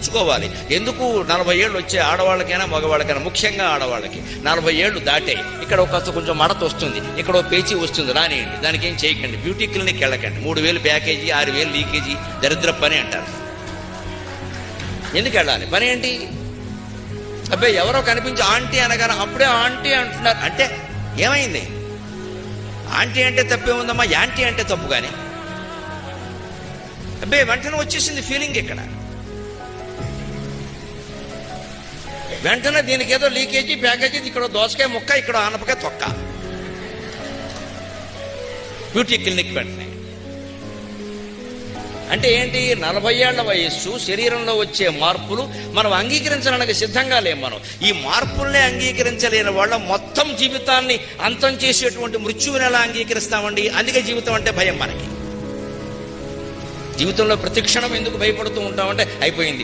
పుచ్చుకోవాలి. ఎందుకు 40 ఏళ్ళు వచ్చే ఆడవాళ్ళకైనా మగవాళ్ళకైనా, ముఖ్యంగా ఆడవాళ్ళకి 40 ఏళ్ళు దాటే ఇక్కడ కొంచెం మడత వస్తుంది, ఇక్కడ పేచీ వస్తుంది, రానియండి, దానికి ఏం చేయకండి, బ్యూటీ క్లినిక్ వెళ్ళకండి, 3000 ప్యాకేజీ, 6000 లీకేజీ, దరిద్ర పని అంటారు. ఎందుకు వెళ్ళాలి? పని ఏంటి? అబ్బాయి ఎవరో కనిపించి ఆంటీ అనగానే అప్పుడే ఆంటీ అంటున్నారు అంటే ఏమైంది? ఆంటీ అంటే తప్పే ఉందమ్మా, యాంటీ అంటే తప్పు. కానీ అబ్బాయి వెంటనే వచ్చేసింది ఫీలింగ్. ఇక్కడ వెంటనే దీనికి ఏదో లీకేజీ ప్యాకేజీ, ఇక్కడ దోసకాయ ముక్క, ఇక్కడ ఆనపకాయ తొక్క, బ్యూటీ క్లినిక్ వెంటనే. అంటే ఏంటి? 40 ఏళ్ల వయస్సు, శరీరంలో వచ్చే మార్పులు మనం అంగీకరించడానికి సిద్ధంగా లేం. మనం ఈ మార్పుల్నే అంగీకరించలేని వాళ్ళ మొత్తం జీవితాన్ని అంతం చేసేటువంటి మృత్యువుని ఎలా అంగీకరిస్తామండి? అందుకే జీవితం అంటే భయం మనకి. జీవితంలో ప్రతి క్షణం ఎందుకు భయపడుతూ ఉంటామంటే అయిపోయింది,